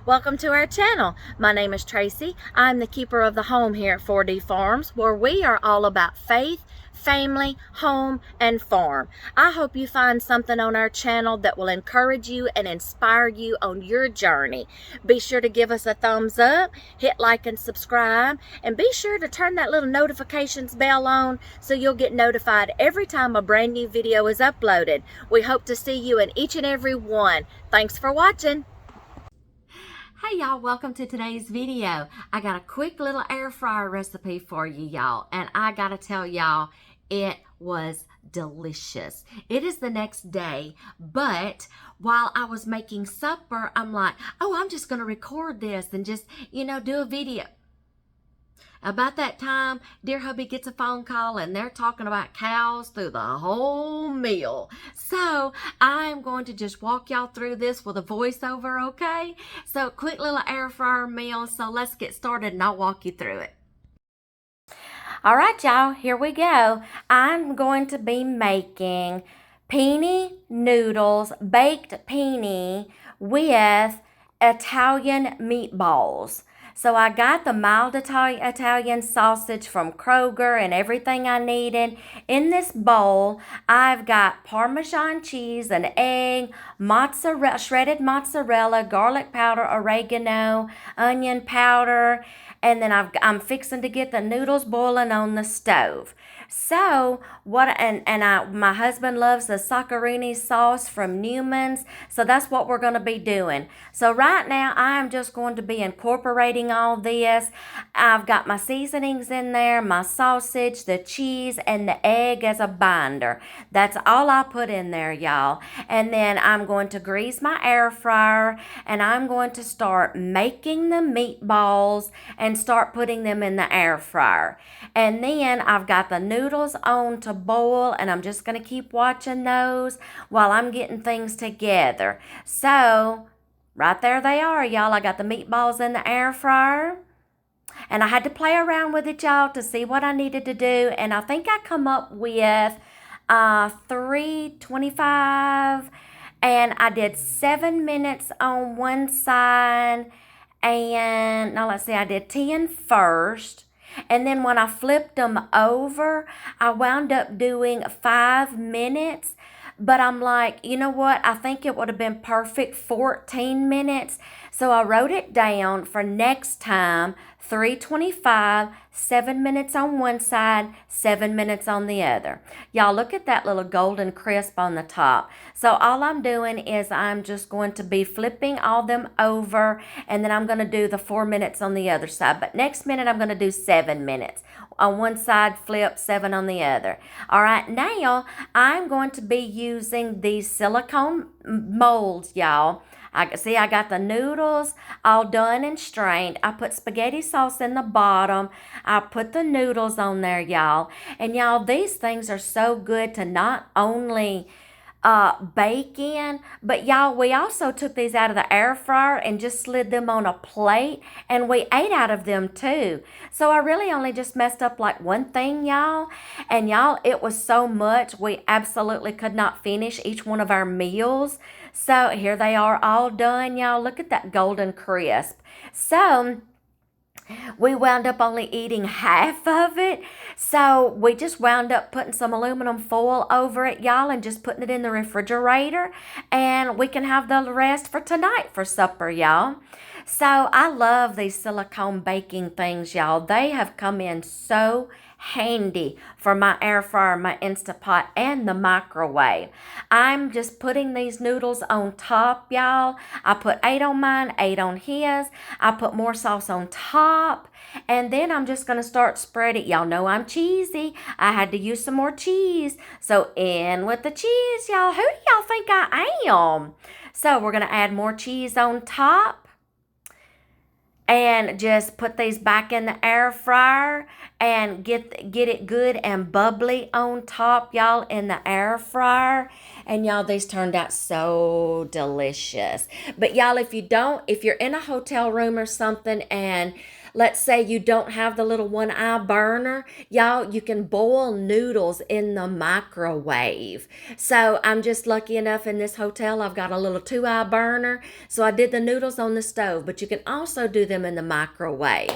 Welcome to our channel. My name is Tracy. I'm the keeper of the home here at 4D Farms, where we are all about faith, family, home, and farm. I hope you find something on our channel that will encourage you and inspire you on your journey. Be sure to give us a thumbs up, hit like and subscribe, and be sure to turn that little notifications bell on so you'll get notified every time a brand new video is uploaded. We hope to see you in each and every one. Thanks for watching. Hey y'all, welcome to today's video. I got a quick little air fryer recipe for you y'all, and I gotta tell y'all, it was delicious. It is the next day, but while I was making supper, I'm like, oh, I'm just gonna record this and just, do a video. About that time, dear hubby gets a phone call and they're talking about cows through the whole meal. So I'm going to just walk y'all through this with a voiceover, okay? So quick little air fryer meal. So let's get started and I'll walk you through it. All right, y'all, here we go. I'm going to be making penne noodles, baked penne with Italian meatballs. So I got the mild Italian sausage from Kroger and everything I needed. In this bowl, I've got Parmesan cheese, an egg, mozzarella, shredded mozzarella, garlic powder, oregano, onion powder, and then I'm fixing to get the noodles boiling on the stove. So my husband loves the Saccharini sauce from Newman's, so that's what we're going to be doing. So right now I'm just going to be incorporating all this. I've got my seasonings in there, my sausage, the cheese, and the egg as a binder. That's all I put in there, y'all. And then I'm going to grease my air fryer, and I'm going to start making the meatballs and start putting them in the air fryer. And then I've got the noodles on to boil, and I'm just going to keep watching those while I'm getting things together. So right there they are, y'all. I got the meatballs in the air fryer, and I had to play around with it, y'all, to see what I needed to do, and I think I come up with 325, and I did 7 minutes on one side, and now let's see, I did 10 first. And then when I flipped them over, I wound up doing 5 minutes. But I'm like, you know what? I think it would have been perfect 14 minutes. So I wrote it down for next time, 325, 7 minutes on one side, 7 minutes on the other. Y'all, look at that little golden crisp on the top. So all I'm doing is I'm just going to be flipping all them over, and then I'm going to do the 4 minutes on the other side. But next minute, I'm going to do 7 minutes. On one side, flip, 7 on the other. All right, now I'm going to be using these silicone molds, y'all. I got the noodles all done and strained. I put spaghetti sauce in the bottom. I put the noodles on there, y'all. And y'all, these things are so good to not only bake in, but y'all, we also took these out of the air fryer and just slid them on a plate, and we ate out of them too. So I really only just messed up like one thing, y'all. And y'all, it was so much, we absolutely could not finish each one of our meals. So here they are all done, y'all. Look at that golden crisp. So we wound up only eating half of it. So we just wound up putting some aluminum foil over it, y'all, and just putting it in the refrigerator. And we can have the rest for tonight for supper, y'all. So I love these silicone baking things, y'all. They have come in so handy for my air fryer, my Instant Pot, and the microwave. I'm just putting these noodles on top, y'all. I put 8 on mine, 8 on his. I put more sauce on top, and then I'm just going to start spreading it. Y'all know I'm cheesy. I had to use some more cheese. So in with the cheese, y'all. Who do y'all think I am? So we're going to add more cheese on top. And just put these back in the air fryer and get it good and bubbly on top, y'all, in the air fryer. And y'all, these turned out so delicious. But y'all, if you're in a hotel room or something and let's say you don't have the little 1-eye burner, y'all, you can boil noodles in the microwave. So I'm just lucky enough in this hotel, I've got a little 2-eye burner. So I did the noodles on the stove, but you can also do them in the microwave.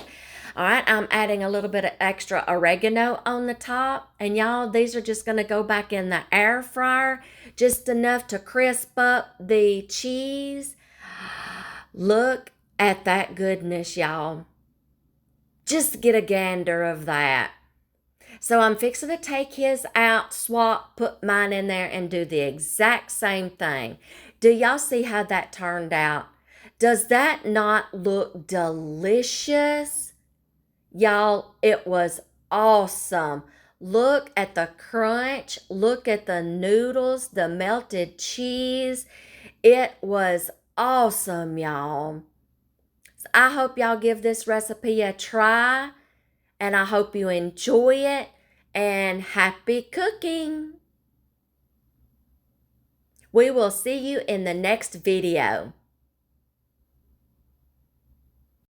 All right, I'm adding a little bit of extra oregano on the top. And y'all, these are just going to go back in the air fryer, just enough to crisp up the cheese. Look at that goodness, y'all. Just get a gander of that. So I'm fixing to take his out, swap, put mine in there, and do the exact same thing. Do y'all see how that turned out? Does that not look delicious? Y'all, it was awesome. Look at the crunch. Look at the noodles, the melted cheese. It was awesome, y'all. So I hope y'all give this recipe a try, and I hope you enjoy it, and happy cooking. We will see you in the next video.